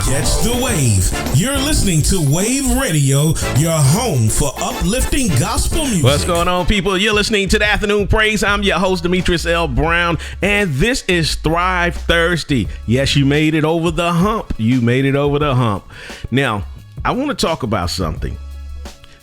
Catch the wave. You're listening to Wave Radio, your home for uplifting gospel music. What's going on, people? You're listening to the Afternoon Praise. I'm your host, Demetrius L. Brown, and this is Thrive Thursday. Yes, you made it over the hump. You made it over the hump. Now, I want to talk about something.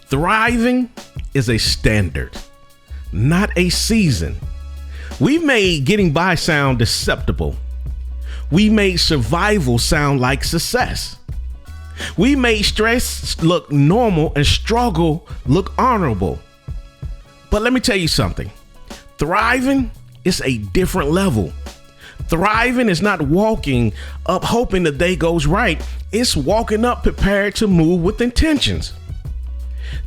Thriving is a standard, not a season. We've made getting by sound acceptable. We made survival sound like success. We made stress look normal and struggle look honorable. But let me tell you something. Thriving is a different level. Thriving is not walking up hoping the day goes right. It's walking up prepared to move with intentions.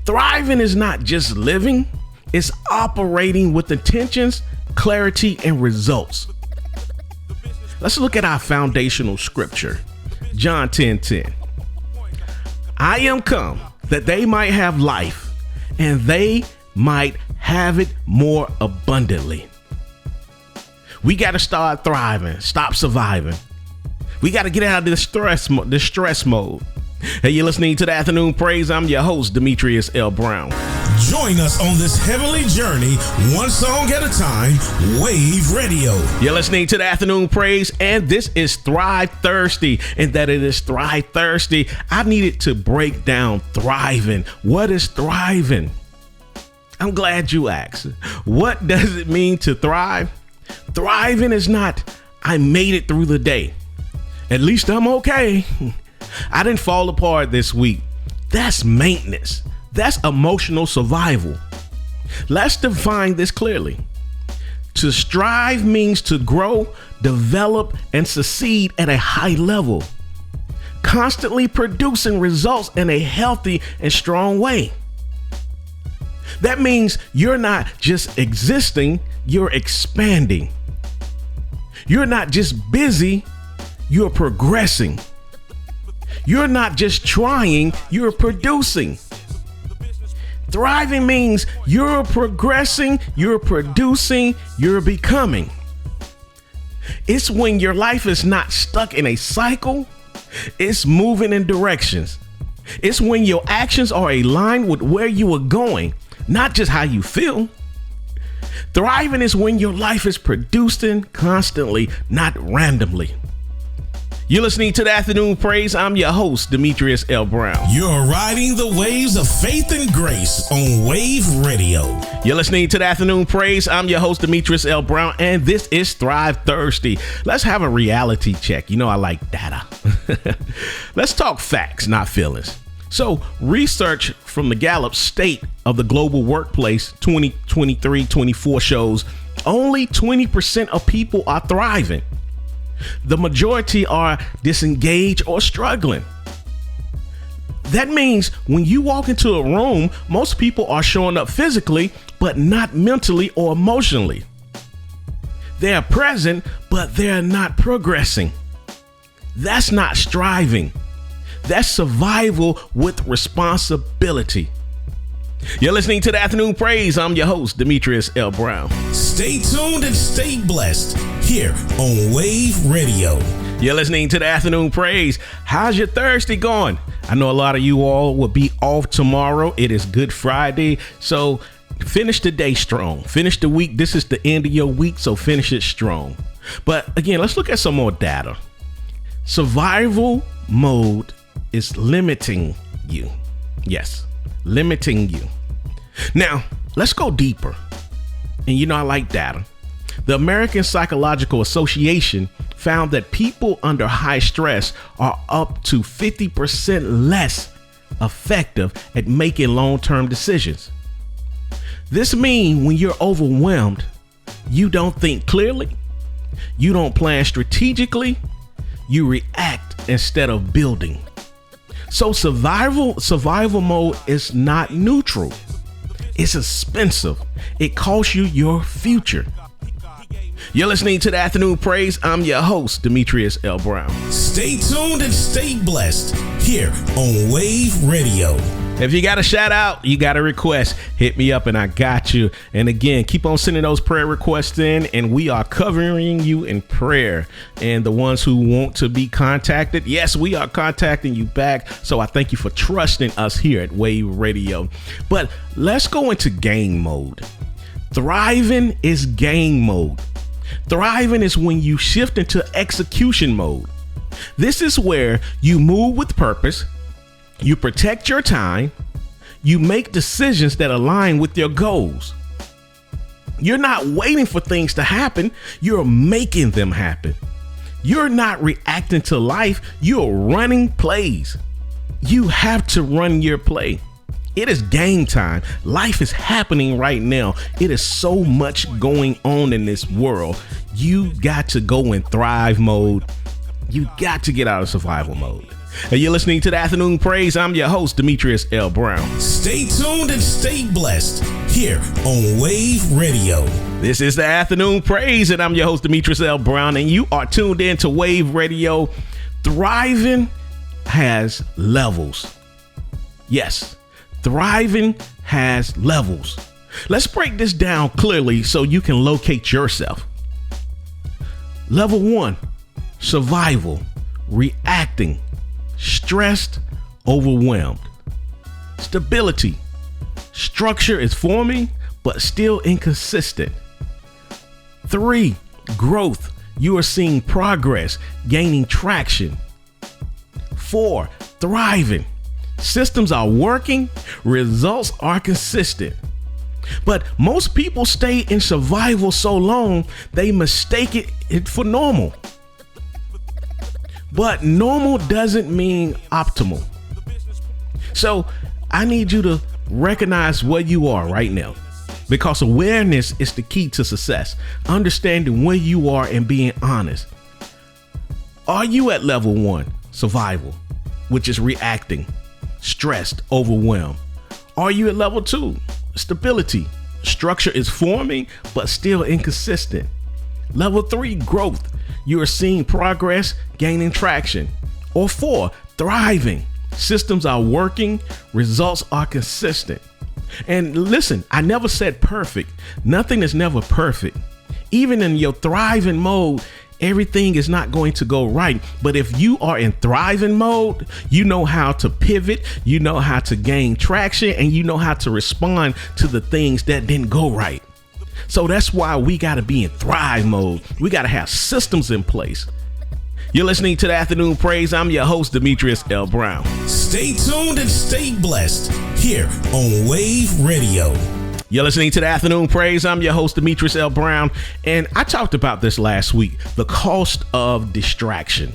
Thriving is not just living. It's operating with intentions, clarity, and results. Let's look at our foundational scripture. John 10:10. I am come that they might have life and they might have it more abundantly. We got to start thriving, stop surviving. We got to get out of this stress mode. Hey, you're listening to the Afternoon Praise. I'm your host, Demetrius L. Brown. Join us on this heavenly journey, one song at a time, Wave Radio. You're listening to the Afternoon Praise, and this is Thrive Thursday. And that it is Thrive Thursday, I needed to break down thriving. What is thriving? I'm glad you asked. What does it mean to thrive? Thriving is not, I made it through the day. At least I'm okay. I didn't fall apart this week. That's maintenance. That's emotional survival. Let's define this clearly. To strive means to grow, develop, and succeed at a high level, constantly producing results in a healthy and strong way. That means you're not just existing, you're expanding. You're not just busy, you're progressing. You're not just trying, you're producing. Thriving means you're progressing, you're producing, you're becoming. It's when your life is not stuck in a cycle, it's moving in directions. It's when your actions are aligned with where you are going, not just how you feel. Thriving is when your life is producing constantly, not randomly. You're listening to the Afternoon Praise. I'm your host, Demetrius L. Brown. You're riding the waves of faith and grace on Wave Radio. You're listening to the Afternoon Praise. I'm your host, Demetrius L. Brown, and this is Thrive Thursday. Let's have a reality check. You know I like data. Let's talk facts, not feelings. So, research from the Gallup State of the Global Workplace 2023-24 shows only 20% of people are thriving. The majority are disengaged or struggling. That means when you walk into a room, most people are showing up physically, but not mentally or emotionally. They are present, but they're not progressing. That's not striving. That's survival with responsibility. You're listening to the Afternoon Praise. I'm your host, Demetrius L. Brown. Stay tuned and stay blessed here on Wave Radio. You're listening to the Afternoon Praise. How's your Thursday going? I know a lot of you all will be off tomorrow. It is Good Friday. So finish the day strong. Finish the week. This is the end of your week, so finish it strong. But again, let's look at some more data. Survival mode is limiting you. Yes. Limiting you. Now, let's go deeper. And you know, I like data. The American Psychological Association found that people under high stress are up to 50% less effective at making long-term decisions. This means when you're overwhelmed, you don't think clearly, you don't plan strategically, you react instead of building. So survival mode is not neutral. It's expensive. It costs you your future. You're listening to the Afternoon Praise. I'm your host, Demetrius L. Brown. Stay tuned and stay blessed here on Wave Radio. If you got a shout out, you got a request, hit me up and I got you. And again, keep on sending those prayer requests in, and we are covering you in prayer. And the ones who want to be contacted, yes, we are contacting you back. So I thank you for trusting us here at Wave Radio. But let's go into game mode. Thriving is game mode. Thriving is when you shift into execution mode. This is where you move with purpose. You protect your time. You make decisions that align with your goals. You're not waiting for things to happen. You're making them happen. You're not reacting to life. You're running plays. You have to run your play. It is game time. Life is happening right now. It is so much going on in this world. You got to go in thrive mode. You got to get out of survival mode. And you're listening to the Afternoon Praise. I'm your host, Demetrius L. Brown. Stay tuned and stay blessed here on Wave Radio. This is the Afternoon Praise, and I'm your host, Demetrius L. Brown, and you are tuned in to Wave Radio. Thriving has levels. Yes, thriving has levels. Let's break this down clearly so you can locate yourself. Level 1, survival, reacting. Stressed, overwhelmed. Stability. Structure is forming, but still inconsistent. 3, growth. You are seeing progress, gaining traction. 4, thriving. Systems are working, results are consistent. But most people stay in survival so long, they mistake it for normal. But normal doesn't mean optimal. So I need you to recognize where you are right now, because awareness is the key to success. Understanding where you are and being honest. Are you at level 1, survival, which is reacting, stressed, overwhelmed? Are you at level 2, stability? Structure is forming, but still inconsistent. Level 3, growth. You are seeing progress, gaining traction. Or 4, thriving. Systems are working, results are consistent. And listen, I never said perfect. Nothing is never perfect. Even in your thriving mode, everything is not going to go right. But if you are in thriving mode, you know how to pivot, you know how to gain traction, and you know how to respond to the things that didn't go right. So that's why we got to be in thrive mode. We got to have systems in place. You're listening to the Afternoon Praise. I'm your host, Demetrius L. Brown. Stay tuned and stay blessed here on Wave Radio. You're listening to the Afternoon Praise. I'm your host, Demetrius L. Brown. And I talked about this last week, the cost of distraction.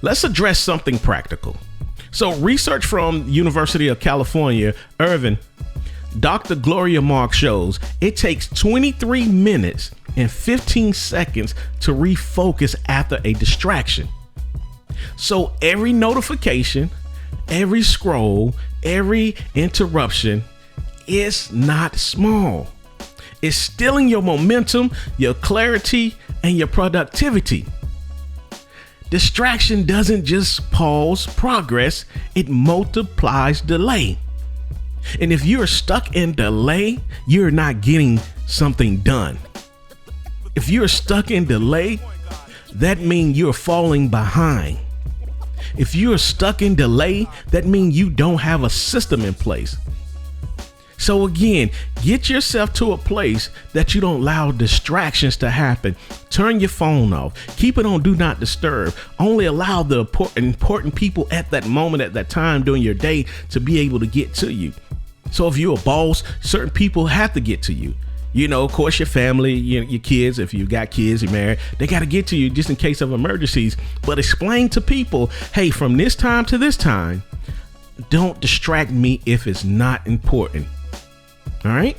Let's address something practical. So research from University of California, Irvine, Dr. Gloria Mark shows it takes 23 minutes and 15 seconds to refocus after a distraction. So every notification, every scroll, every interruption is not small. It's stealing your momentum, your clarity, and your productivity. Distraction doesn't just pause progress, it multiplies delay. And if you're stuck in delay, you're not getting something done. If you're stuck in delay, that means you're falling behind. If you're stuck in delay, that means you don't have a system in place. So again, get yourself to a place that you don't allow distractions to happen. Turn your phone off. Keep it on do not disturb. Only allow the important people at that moment, at that time during your day to be able to get to you. So if you're a boss, certain people have to get to you. You know, of course, your family, your kids, if you got kids, you're married, they got to get to you just in case of emergencies. But explain to people, hey, from this time to this time, don't distract me if it's not important. All right.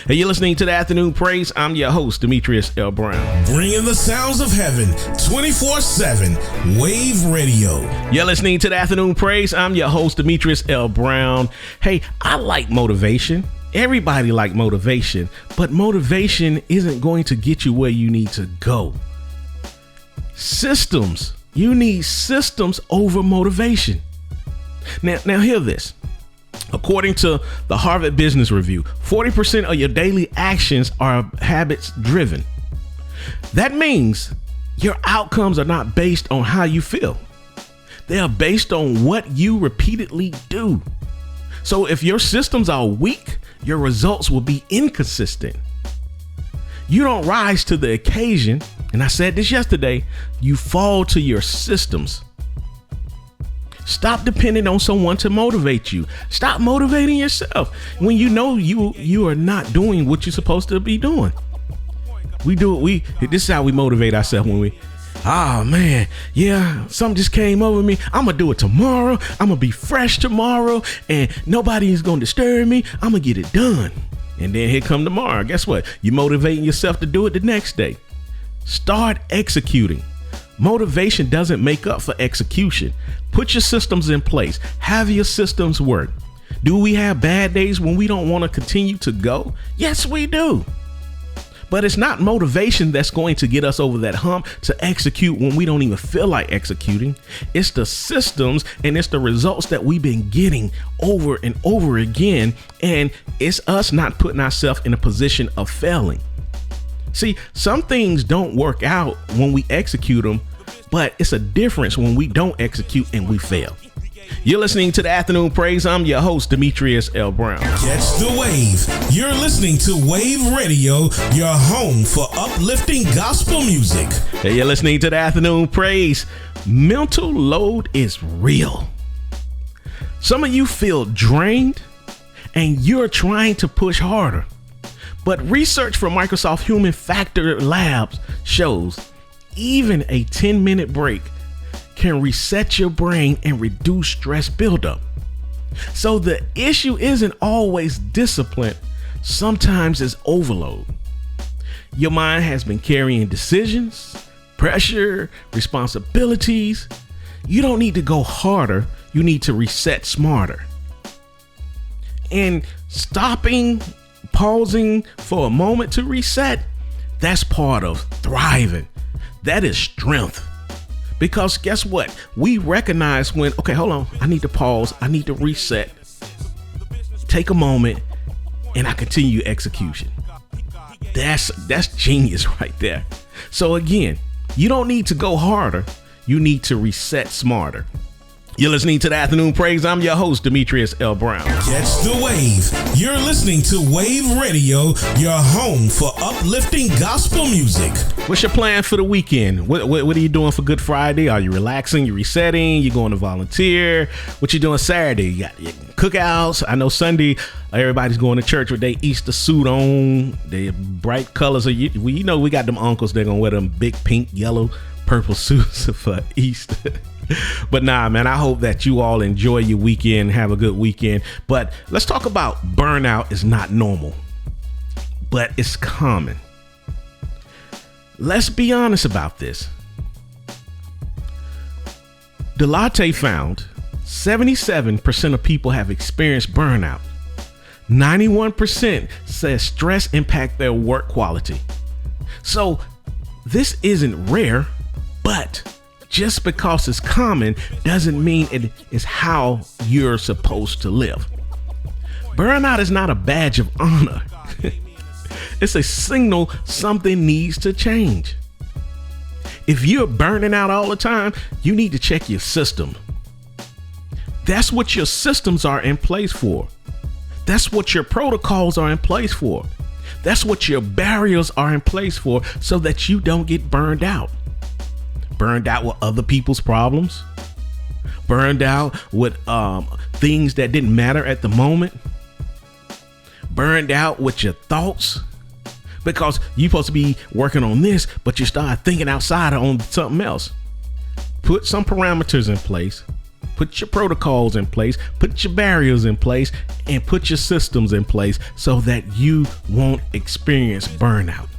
Hey, you're listening to the Afternoon Praise. I'm your host, Demetrius L. Brown. Bringing the sounds of heaven 24/7 Wave Radio. You're listening to the Afternoon Praise. I'm your host, Demetrius L. Brown. Hey, I like motivation. Everybody like motivation, but motivation isn't going to get you where you need to go. Systems. You need systems over motivation. Now hear this. According to the Harvard Business Review, 40% of your daily actions are habits driven. That means your outcomes are not based on how you feel. They are based on what you repeatedly do. So if your systems are weak, your results will be inconsistent. You don't rise to the occasion, and I said this yesterday, you fall to your systems. Stop depending on someone to motivate you. Stop motivating yourself when you know you are not doing what you're supposed to be doing. This is how we motivate ourselves when man, yeah, something just came over me. I'm gonna do it tomorrow. I'm gonna be fresh tomorrow and nobody's gonna disturb me. I'm gonna get it done. And then here come tomorrow. Guess what? You're motivating yourself to do it the next day. Start executing. Motivation doesn't make up for execution. Put your systems in place. Have your systems work. Do we have bad days when we don't want to continue to go? Yes, we do. But it's not motivation that's going to get us over that hump to execute when we don't even feel like executing. It's the systems and it's the results that we've been getting over and over again. And it's us not putting ourselves in a position of failing. See, some things don't work out when we execute them, but it's a difference when we don't execute and we fail. You're listening to the Afternoon Praise. I'm your host, Demetrius L. Brown. Catch the wave. You're listening to Wave Radio, your home for uplifting gospel music. Hey, you're listening to the Afternoon Praise. Mental load is real. Some of you feel drained and you're trying to push harder. But research from Microsoft Human Factor Labs shows even a 10-minute break can reset your brain and reduce stress buildup. So the issue isn't always discipline. Sometimes it's overload. Your mind has been carrying decisions, pressure, responsibilities. You don't need to go harder. You need to reset smarter. And pausing for a moment to reset, that's part of thriving. That is strength. Because guess what? We recognize when, okay, hold on, I need to pause. I need to reset. Take a moment and I continue execution. That's genius right there. So again, you don't need to go harder. You need to reset smarter. You're listening to the Afternoon Praise. I'm your host, Demetrius L. Brown. Catch the wave. You're listening to Wave Radio, your home for uplifting gospel music. What's your plan for the weekend? What are you doing for Good Friday? Are you relaxing? You resetting? You going to volunteer? What you doing Saturday? You got your cookouts. I know Sunday, everybody's going to church with their Easter suit on. Their bright colors. We got them uncles. They're going to wear them big pink, yellow, purple suits for Easter. But nah, man, I hope that you all enjoy your weekend, have a good weekend. But let's talk about burnout is not normal, but it's common. Let's be honest about this. Deloitte found 77% of people have experienced burnout. 91% says stress impact their work quality. So this isn't rare, but just because it's common doesn't mean it is how you're supposed to live. Burnout is not a badge of honor. It's a signal something needs to change. If you're burning out all the time, you need to check your system. That's what your systems are in place for. That's what your protocols are in place for. That's what your barriers are in place for, so that you don't get burned out. Burned out with other people's problems, burned out with things that didn't matter at the moment, burned out with your thoughts, because you're supposed to be working on this, but you start thinking outside on something else. Put some parameters in place, put your protocols in place, put your barriers in place, and put your systems in place so that you won't experience burnout.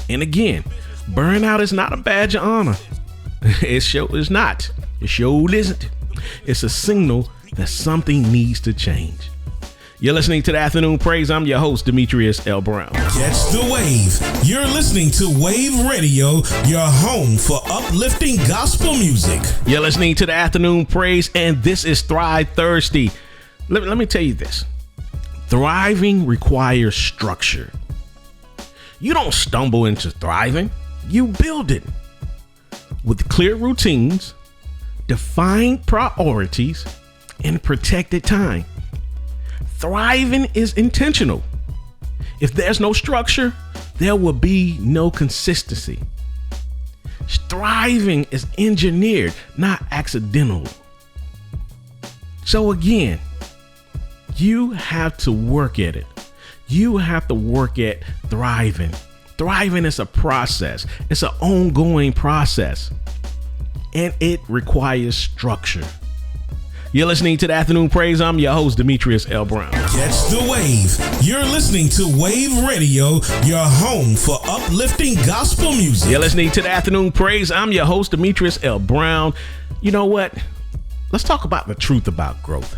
And again, burnout is not a badge of honor. It sure is not. It sure isn't. It's a signal that something needs to change. You're listening to the Afternoon Praise. I'm your host, Demetrius L. Brown. Catch the wave. You're listening to Wave Radio, your home for uplifting gospel music. You're listening to the Afternoon Praise, and this is Thrive Thursday. let me tell you this. Thriving requires structure. You don't stumble into thriving. You build it with clear routines, defined priorities, and protected time. Thriving is intentional. If there's no structure, there will be no consistency. Thriving is engineered, not accidental. So again, you have to work at it. You have to work at thriving. Thriving is a process. It's an ongoing process. And it requires structure. You're listening to the Afternoon Praise. I'm your host, Demetrius L. Brown. Catch the wave. You're listening to Wave Radio, your home for uplifting gospel music. You're listening to the Afternoon Praise. I'm your host, Demetrius L. Brown. You know what? Let's talk about the truth about growth.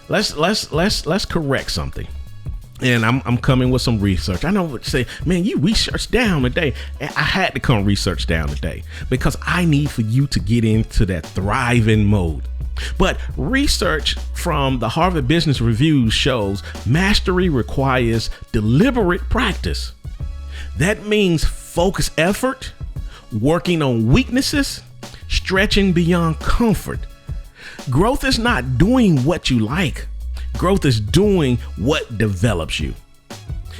Let's correct something. And I'm coming with some research. I know what you say, man, you researched down today. And I had to come research down today because I need for you to get into that thriving mode. But research from the Harvard Business Review shows mastery requires deliberate practice. That means focused effort, working on weaknesses, stretching beyond comfort. Growth is not doing what you like. Growth is doing what develops you.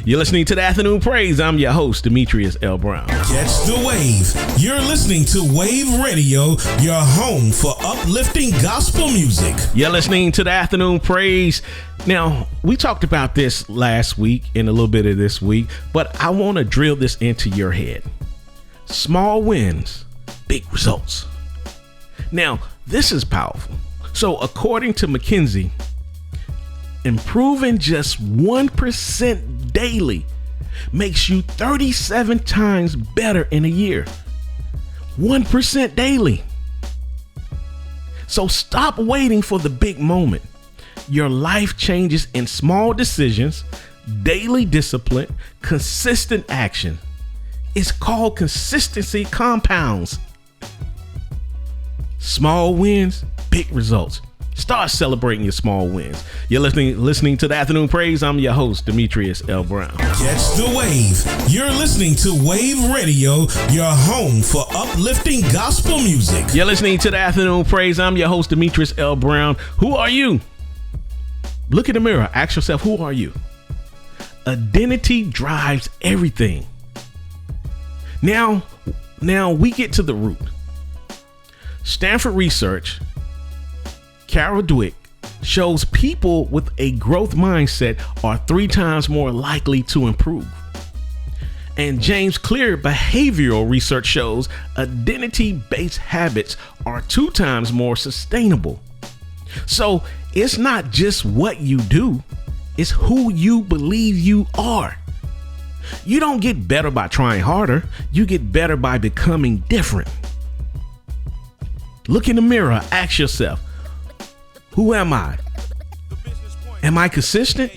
You're listening to the Afternoon Praise. I'm your host, Demetrius L. Brown. Catch the wave. You're listening to Wave Radio, your home for uplifting gospel music. You're listening to the Afternoon Praise. Now, we talked about this last week and a little bit of this week, but I want to drill this into your head. Small wins, big results. Now, this is powerful. So, according to McKinsey, improving just 1% daily makes you 37 times better in a year. 1% daily. So stop waiting for the big moment. Your life changes in small decisions, daily discipline, consistent action. It's called consistency compounds. Small wins, big results. Start celebrating your small wins. You're listening to the Afternoon Praise. I'm your host, Demetrius L. Brown. Catch the wave. You're listening to Wave Radio, your home for uplifting gospel music. You're listening to the Afternoon Praise. I'm your host, Demetrius L. Brown. Who are you? Look in the mirror. Ask yourself, who are you? Identity drives everything. Now we get to the root. Stanford research, Carol Dweck, shows people with a growth mindset are 3 times more likely to improve. And James Clear behavioral research shows identity-based habits are 2 times more sustainable. So it's not just what you do, it's who you believe you are. You don't get better by trying harder, you get better by becoming different. Look in the mirror, ask yourself, who am I? Am I consistent?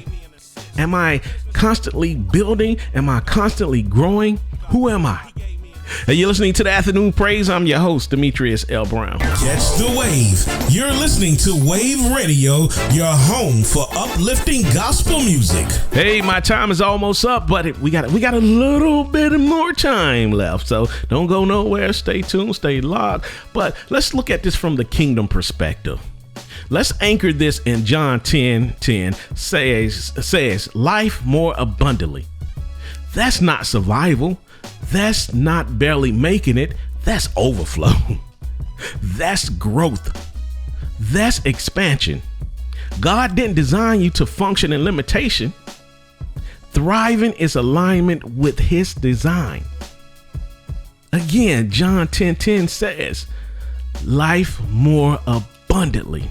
Am I constantly building? Am I constantly growing? Who am I? Hey, you're listening to the Afternoon Praise. I'm your host, Demetrius L. Brown. Catch the wave. You're listening to Wave Radio, your home for uplifting gospel music. Hey, my time is almost up, but we got a little bit more time left. So don't go nowhere. Stay tuned, stay locked. But let's look at this from the kingdom perspective. Let's anchor this in John 10:10 says life more abundantly. That's not survival. That's not barely making it. That's overflow. That's growth. That's expansion. God didn't design you to function in limitation. Thriving is alignment with his design. Again, John 10:10 says life more abundantly.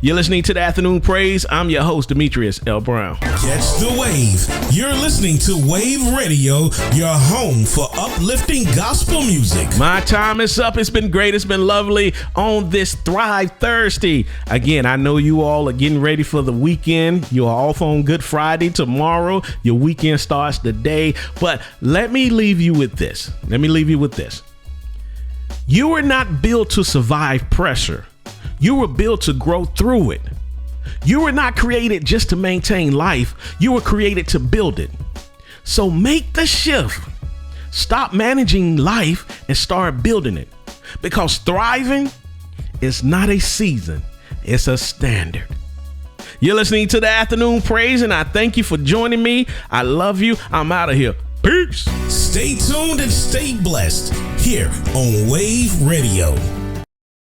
You're listening to the Afternoon Praise. I'm your host, Demetrius L. Brown. Catch the wave. You're listening to Wave Radio, your home for uplifting gospel music. My time is up. It's been great. It's been lovely on this Thrive Thursday. Again, I know you all are getting ready for the weekend. You're off on Good Friday tomorrow. Your weekend starts today. But let me leave you with this. You were not built to survive pressure. You were built to grow through it. You were not created just to maintain life. You were created to build it. So make the shift. Stop managing life and start building it. Because thriving is not a season, it's a standard. You're listening to the Afternoon Praise, and I thank you for joining me. I love you. I'm out of here. Peace. Stay tuned and stay blessed here on Wave Radio.